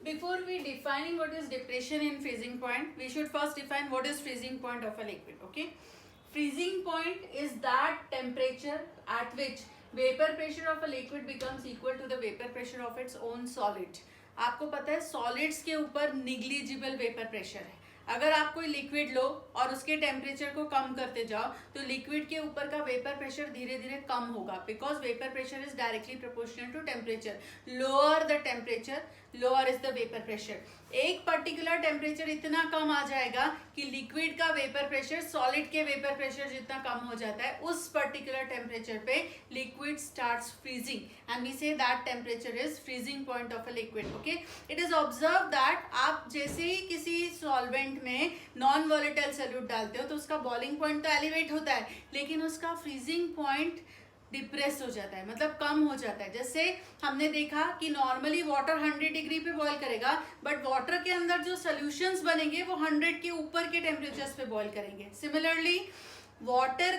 Before we defining what is depression in freezing point, we should first define what is freezing point of a liquid. Okay, freezing point is that temperature at which vapor pressure of a liquid becomes equal to the vapor pressure of its own solid. आपको पता है solids के ऊपर negligible vapour pressure है. अगर आप कोई liquid लो और उसके टेम्परेचर को कम करते जाओ तो लिक्विड के ऊपर का वेपर प्रेशर धीरे धीरे कम होगा, because vapour pressure is directly proportional to temperature. Lower the temperature lower is the vapour pressure. एक पर्टिकुलर टेम्परेचर इतना कम आ जाएगा कि लिक्विड का वेपर प्रेशर सॉलिड के वेपर प्रेशर जितना कम हो जाता है, उस पर्टिकुलर टेम्परेचर पे liquid starts freezing and we see that temperature is freezing point of a liquid. Okay, it is observe that आप जैसे ही किसी सॉल्वेंट में नॉन वॉलेटाइल सोल्यूट डालते हो तो उसका बॉइलिंग पॉइंट तो एलिवेट होता है, लेकिन उसका फ्रीजिंग पॉइंट डिप्रेस हो जाता है, मतलब कम हो जाता है. जैसे हमने देखा कि नॉर्मली वाटर 100 डिग्री पे बॉईल करेगा, बट वाटर के अंदर जो सॉल्यूशंस बनेंगे वो 100 के ऊपर के टेम्परेचर्स पे बॉईल करेंगे. सिमिलरली वाटर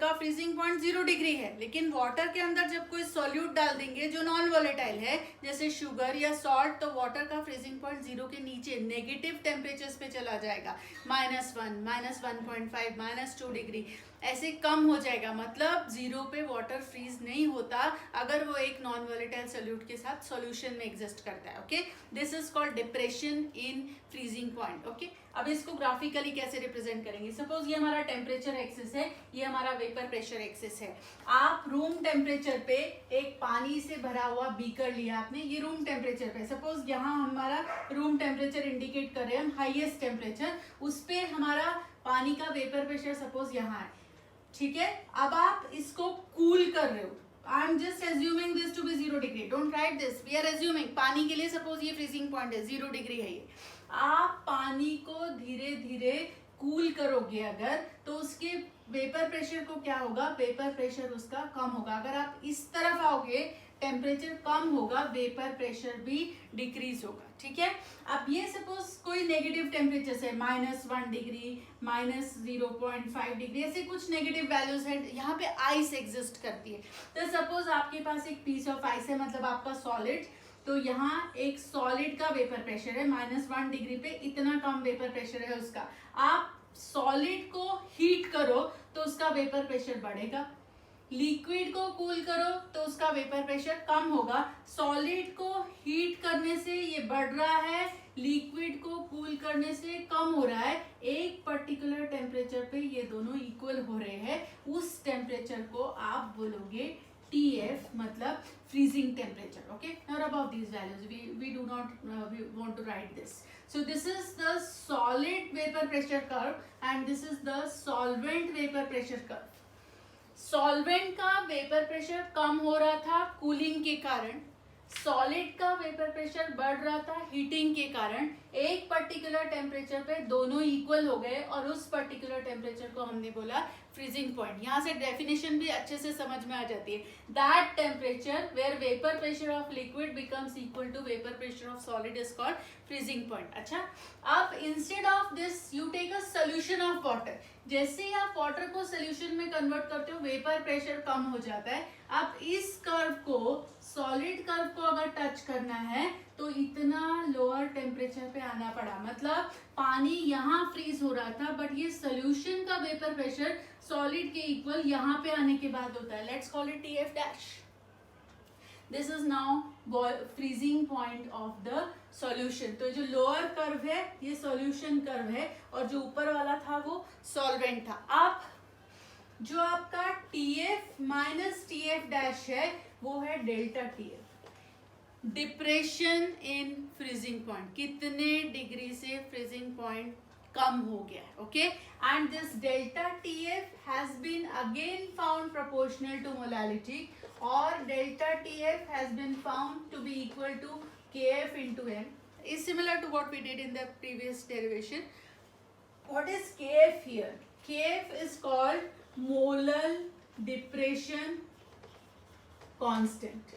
का फ्रीजिंग पॉइंट 0 डिग्री है, लेकिन वाटर के अंदर जब कोई सॉल्यूट डाल देंगे जो नॉन वॉलेटाइल है जैसे शुगर या सॉल्ट, तो वाटर का फ्रीजिंग पॉइंट 0 के नीचे नेगेटिव टेम्परेचर्स पे चला जाएगा. -1, -1.5, -2 डिग्री ऐसे कम हो जाएगा. मतलब 0 पे वाटर फ्रीज नहीं होता अगर वो एक नॉन वॉलेटाइल सोल्यूट के साथ सॉल्यूशन में एग्जिस्ट करता है. Okay, this is called depression in freezing point. Okay, अब इसको ग्राफिकली कैसे रिप्रेजेंट करेंगे. सपोज ये हमारा टेम्परेचर एक्सिस है, ये हमारा वेपर प्रेशर एक्सिस है. आप रूम टेम्परेचर पे एक पानी से भरा हुआ बीकर लिया आपने, ये रूम टेम्परेचर पे. सपोज यहाँ हमारा रूम टेम्परेचर इंडिकेट कर रहे हैं हम हाईएस्ट टेम्परेचर, उस पे हमारा पानी का वेपर प्रेशर सपोज यहाँ है. ठीक है, अब आप इसको कूल कर रहे हो. I am just assuming this to be 0 degree, don't write this, we are assuming. पानी के लिए सपोज ये फ्रीजिंग पॉइंट है, 0 डिग्री है ये. आप पानी को धीरे धीरे कूल करोगे अगर, तो उसके वेपर प्रेशर को क्या होगा, वेपर प्रेशर उसका कम होगा. अगर आप इस तरफ आओगे टेम्परेचर कम होगा, वेपर प्रेशर भी डिक्रीज होगा. ठीक है, अब ये सपोज कोई नेगेटिव टेम्परेचर है, -1 डिग्री, -0.5 डिग्री, ऐसे कुछ नेगेटिव वैल्यूज है. यहाँ पे आइस एग्जिस्ट करती है. तो सपोज आपके पास एक पीस ऑफ आइस है, मतलब आपका सॉलिड, तो यहाँ एक सॉलिड का वेपर प्रेशर है -1 डिग्री पे, इतना कम वेपर प्रेशर है उसका. आप सॉलिड को हीट करो तो उसका वेपर प्रेशर बढ़ेगा, लिक्विड को कूल करो तो उसका वेपर प्रेशर कम होगा. सॉलिड को हीट करने से ये बढ़ रहा है, लिक्विड को कूल करने से कम हो रहा है. एक पर्टिकुलर टेम्परेचर पे ये दोनों इक्वल हो रहे हैं, उस टेम्परेचर को आप बोलोगे TF, मतलब freezing temperature. Okay, now above these values we do not we want to write this. So this is the solid vapor pressure curve and this is the solvent vapor pressure curve. Solvent का vapour pressure कम हो रहा था cooling के कारण, solid का vapour pressure बढ़ रहा था हीटिंग के कारण. एक पर्टिकुलर टेम्परेचर पे दोनों इक्वल हो गए और उस पर्टिकुलर टेम्परेचर को हमने बोला फ्रीजिंग पॉइंट. यहाँ से डेफिनेशन भी अच्छे से समझ में आ जाती है. That temperature where vapour pressure of liquid becomes equal to vapour pressure of solid is called freezing point. अच्छा, अब instead of this you take a solution of water. जैसे ही आप वाटर को सोल्यूशन में कन्वर्ट करते हो वेपर प्रेशर कम हो जाता है. अब इस कर्व को, सॉलिड कर्व को अगर टच करना है तो इतना लोअर टेम्परेचर पे आना पड़ा. मतलब पानी यहाँ फ्रीज हो रहा था, बट ये सोल्यूशन का वेपर प्रेशर सॉलिड के इक्वल यहाँ पे आने के बाद होता है. Let's call it TF dash. This is now freezing point of the solution. तो जो लोअर कर्व है ये सॉल्यूशन कर्व है और जो ऊपर वाला था वो सॉल्वेंट था. अब जो आपका TF माइनस TF डैश है वो है delta TF. Depression in freezing point, कितने डिग्री से फ्रीजिंग पॉइंट कम हो गया. Okay, and this delta TF has been again found proportional to molality, और delta TF has been found to be equal to KF into M. is similar to what we did in the previous derivation. What is KF here? KF is called molal depression constant.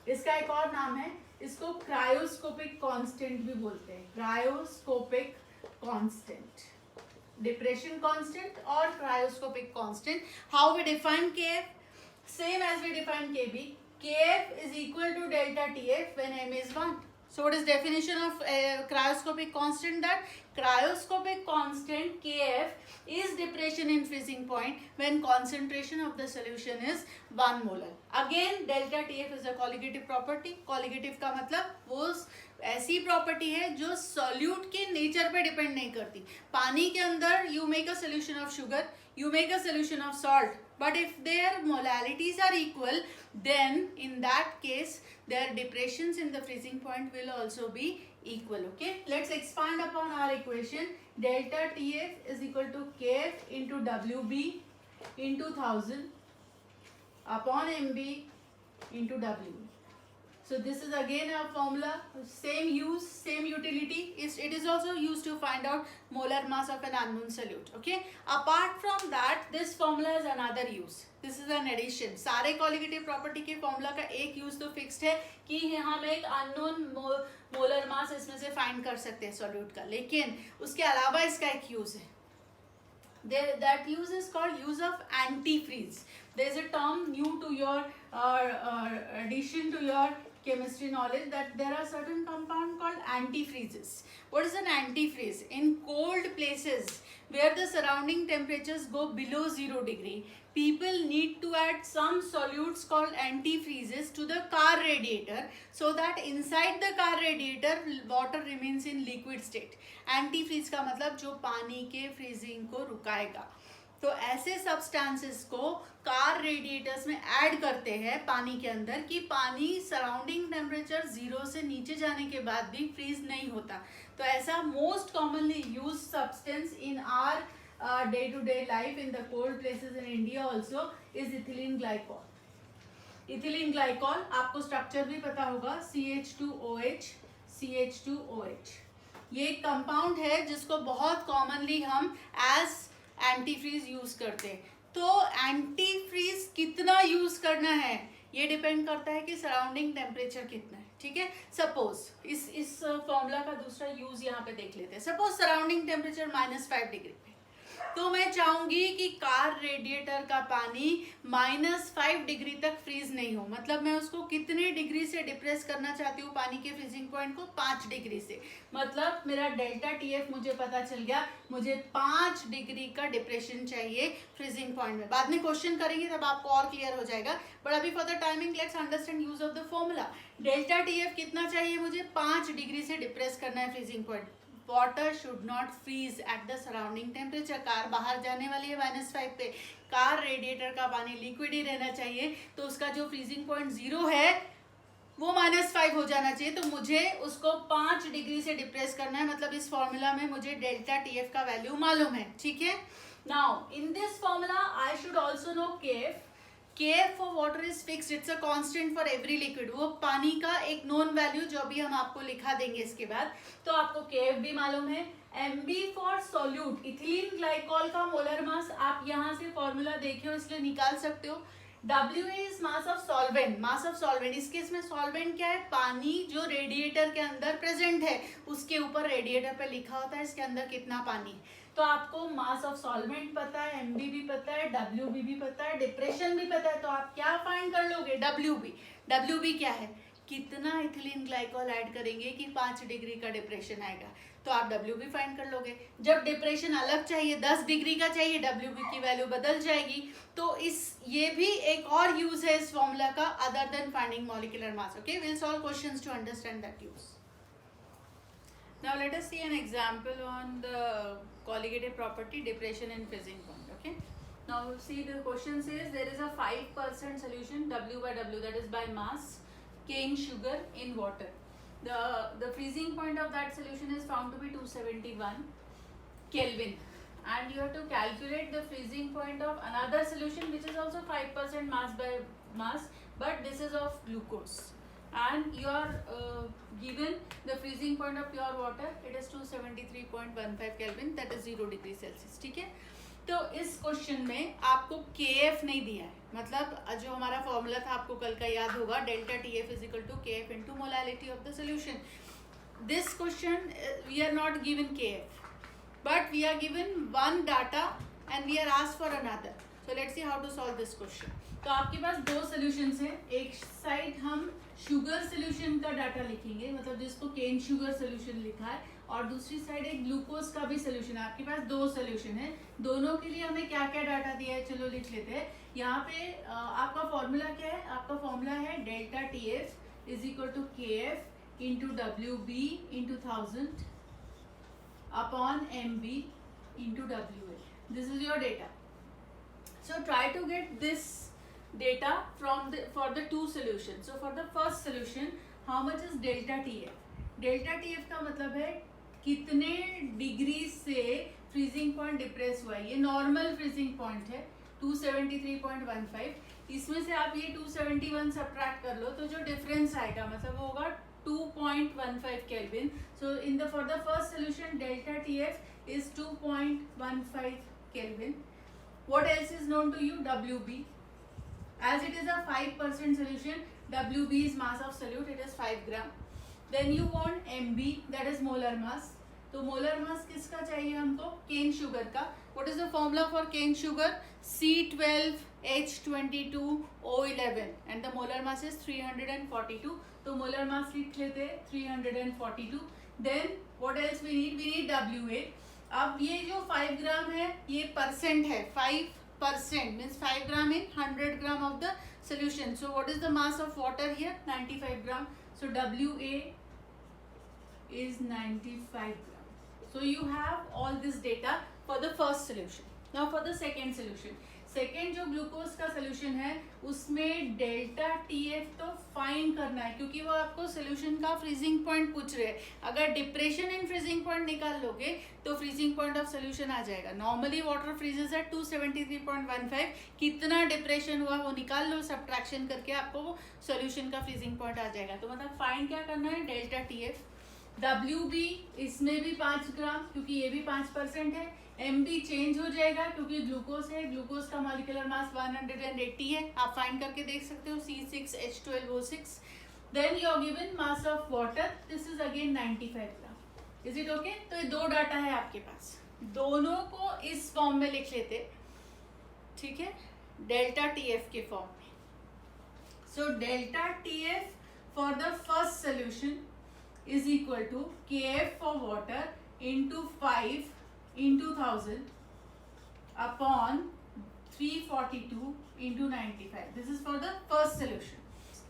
इसका एक और नाम है, इसको cryoscopic constant भी बोलते हैं. Cryoscopic constant, depression constant और cryoscopic constant. How we define KF? Same as we define KB. KF is equal to delta TF when M is 1. So what is definition of cryoscopic constant? That cryoscopic constant Kf is depression in freezing point when concentration of the solution is 1 molar. Again delta Tf is a colligative property. Colligative का मतलब वो ऐसी property है जो solute के nature पे depend नहीं करती. पानी के अंदर you make a solution of sugar, you make a solution of salt, but if their molarities are equal, then in that case their depressions in the freezing point will also be equal. Okay, let's expand upon our equation. Delta Tf is equal to Kf into Wb into 1000 upon Mb into W. So this is again a formula, same use, same utility. It is also used to find out molar mass of an unknown solute. Okay. Apart from that, this formula has another use. This is an addition. सारे colligative property के formula का एक use तो fixed है कि हम एक unknown molar mass इसमें से find कर सकते हैं solute का, लेकिन उसके अलावा इसका एक use है. That use is called use of antifreeze. There is a term new to your addition to your chemistry knowledge, that there are certain compound called antifreezes. What is an antifreeze? In cold places where the surrounding temperatures go below 0 degree, people need to add some solutes called antifreezes to the car radiator so that inside the car radiator water remains in liquid state. Antifreeze का मतलब जो पानी के freezing को रुकाएगा. तो ऐसे substances को car radiators में ऐड करते हैं पानी के अंदर कि पानी सराउंडिंग टेम्परेचर 0 से नीचे जाने के बाद भी फ्रीज नहीं होता. तो ऐसा most commonly use substance in our day to day life in the cold places in India also is ethylene glycol. Ethylene glycol आपको स्ट्रक्चर भी पता होगा, CH2OH CH2OH. ये एक कंपाउंड है जिसको बहुत कॉमनली हम एज एंटीफ्रीज यूज करते हैं. तो एंटीफ्रीज कितना यूज करना है ये डिपेंड करता है कि सराउंडिंग टेम्परेचर कितना है. ठीक है, सपोज इस फॉर्मूला का दूसरा यूज यहाँ पे देख लेते हैं. सपोज सराउंडिंग टेम्परेचर -5 डिग्री पे, तो मैं चाहूंगी कि कार रेडिएटर का पानी -5 डिग्री तक फ्रीज नहीं हो. मतलब मैं उसको कितने डिग्री से डिप्रेस करना चाहती हूँ पानी के फ्रीजिंग पॉइंट को? 5 डिग्री से. मतलब मेरा डेल्टा TF मुझे पता चल गया, मुझे 5 डिग्री का डिप्रेशन चाहिए फ्रीजिंग पॉइंट में. बाद में क्वेश्चन करेंगे तब आपको और क्लियर हो जाएगा, बट अभी for the timing let's understand use of the formula. Delta TF कितना चाहिए मुझे? 5 डिग्री से डिप्रेस करना है freezing point. Water should not freeze at the surrounding temperature. Car बाहर जाने वाली है -5 पे, कार रेडिएटर का पानी लिक्विड ही रहना चाहिए, तो उसका जो फ्रीजिंग पॉइंट 0 है वो -5 हो जाना चाहिए. तो मुझे उसको 5 डिग्री से डिप्रेस करना है. मतलब इस फॉर्मूला में मुझे डेल्टा TF का वैल्यू मालूम है. ठीक है, now in this formula I should also know KF. KF for water is fixed, it's a constant for every liquid. वो पानी का एक नोन वैल्यू जो भी हम आपको लिखा देंगे इसके बाद. तो आपको KF भी मालूम है. MB for solute, ethylene glycol का मोलर मास आप यहाँ से फॉर्मूला देखे हो इसलिए निकाल सकते हो. WA is mass of solvent. Mass of solvent, इस केस में सॉल्वेंट क्या है? पानी जो रेडिएटर के अंदर प्रेजेंट है उसके ऊपर रेडिएटर पे लिखा होता है इसके अंदर कितना पानी है. तो आपको मास ऑफ सॉल्वेंट पता है, MB भी पता है, WB भी पता है, डिप्रेशन भी पता है. तो आप क्या फाइंड कर लोगे? WB. WB क्या है? कितना इथिलीन ग्लाइकॉल ऐड करेंगे कि 5 डिग्री का डिप्रेशन आएगा. तो आप WB फाइंड कर लोगे. जब डिप्रेशन अलग चाहिए, 10 डिग्री का चाहिए, WB की वैल्यू बदल जाएगी. तो ये भी एक और यूज है इस फॉर्मूला का other than finding molecular mass. Okay, will solve questions to understand that use. Now let us see an example on the colligative property depression in freezing point. Okay, now see the question says there is a 5% solution W/W, that is by mass, cane sugar in water. The freezing point of that solution is found to be 271 Kelvin, and you have to calculate the freezing point of another solution which is also 5% mass by mass, but this is of glucose, and you are given the freezing point of pure water, it is 273.15 Kelvin, that is 0 degree Celsius. ठीक है, तो इस question में आपको KF नहीं दिया है. मतलब जो हमारा फॉर्मूला था आपको कल का याद होगा, delta TF is equal to KF into molality of the solution. This question we are not given KF, but we are given one data and we are asked for another. So let's see how to solve this question. तो आपके पास दो solutions हैं. एक side हम sugar solution का data लिखेंगे, मतलब जिसको केन शुगर सोल्यूशन लिखा है, और दूसरी साइड एक ग्लूकोज का भी सोल्यूशन है। आपके पास दो सोल्यूशन है, दोनों के लिए हमें क्या क्या डाटा दिया है चलो लिख लेते हैं। यहाँ पे आपका फॉर्मूला क्या है, आपका फॉर्मूला है delta T F is equal to K F into W B into 1000 upon M B into W A. This is your data. So try to get this data for the two solutions. So for the first solution, how much is delta TF? Delta TF का मतलब है कितने डिग्री से freezing point depress हुआ है. ये normal freezing point है 273.15. इसमें से आप ये 271 सब्ट्रैक्ट कर लो तो जो डिफरेंस आएगा मतलब वो होगा 2.15 kelvin. So for the first solution delta TF is 2.15 kelvin. What else is known to you? WB. As it is a 5% solution, WB is mass of solute, it is 5 gram. Then you want MB, that is molar mass. तो molar mass किसका चाहिए हमको? Cane sugar का. What is the formula for cane sugar? C12H22O11 and the molar mass is 342. तो molar mass लिख लेते हैं 342. Then what else we need? We need WA. अब ये जो 5 ग्राम है ये परसेंट है, 5% means 5 gram in 100 gram of the solution. So what is the mass of water here? 95 gram. So WA is 95 gram. So you have all this data for the first solution. Now for the second solution. Second जो glucose का solution है उसमें delta TF तो find करना है क्योंकि वो आपको सोल्यूशन का फ्रीजिंग पॉइंट पूछ रहे हैं. अगर डिप्रेशन इन फ्रीजिंग पॉइंट निकाल लोगे तो फ्रीजिंग पॉइंट ऑफ सोल्यूशन आ जाएगा. नॉर्मली वाटर फ्रीजेस है 273.15. कितना डिप्रेशन हुआ वो निकाल लो, सब्ट्रैक्शन करके आपको वो सोल्यूशन का फ्रीजिंग पॉइंट आ जाएगा. तो मतलब फाइंड क्या करना है? Delta TF. WB इसमें भी 5 ग्राम क्योंकि ये भी 5% है. MB चेंज हो जाएगा क्योंकि ग्लूकोज है, ग्लूकोज का मॉलिक्यूलर मास 180 है, आप फाइंड करके देख सकते हो C6H12O6. Then you are given mass of water, this is again 95 gram. Is it okay? तो ये दो डाटा है आपके पास, दोनों को इस फॉर्म में लिख लेते, ठीक है, डेल्टा TF के फॉर्म में. So delta TF for the first solution is equal to KF for water into 5 into 1000 upon 342 into 95. This is for the first solution.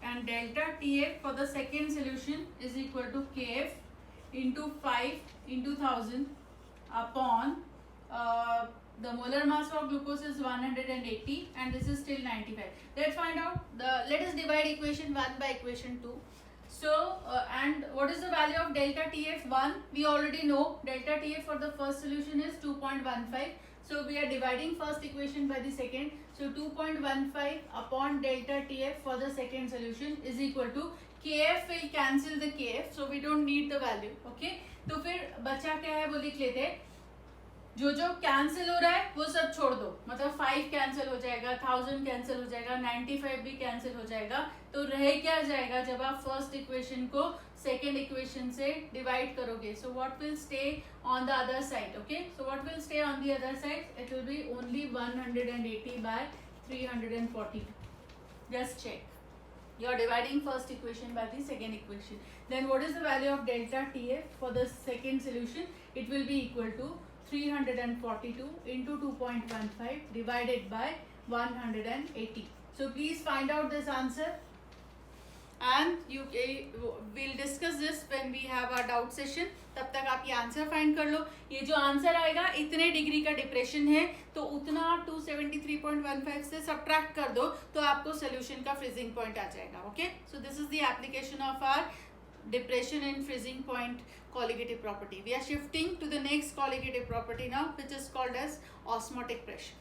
And delta TF for the second solution is equal to KF into 5 into 1000 upon the molar mass of glucose is 180 and this is still 95. Let's find out let us divide equation 1 by equation 2. So and what is the value of delta TF? 1 we already know. Delta TF for the first solution is 2.15. So we are dividing first equation by the second. So 2.15 upon delta TF for the second solution is equal to KF will cancel the KF, so we don't need the value. Okay, तो फिर बचा क्या है वो लिख लेते हैं. जो जो कैंसिल हो रहा है वो सब छोड़ दो, मतलब 5 कैंसिल हो जाएगा, 1000 कैंसिल हो जाएगा, 95 भी कैंसिल हो जाएगा. तो रह क्या जाएगा जब आप फर्स्ट इक्वेशन को सेकेंड इक्वेशन से डिवाइड करोगे? So what will stay on the other side? Okay, so what will stay on the other side? It will be only 180 by 342. Just check. You are dividing first equation by the second equation. Then what is the value of delta TF for the second solution? It will be equal to 342 into 2.15 divided by 180. So please find out this answer and you will discuss this when we have our doubt session. तब तक आप ये answer find कर लो. ये जो answer आएगा इतने degree का डिप्रेशन है तो उतना 273.15 से सब्ट्रैक्ट कर दो तो आपको सोल्यूशन का फ्रीजिंग पॉइंट आ जाएगा. Okay, so this is the application of our depression in freezing point colligative property. We are shifting to the next colligative property now, which is called as osmotic pressure.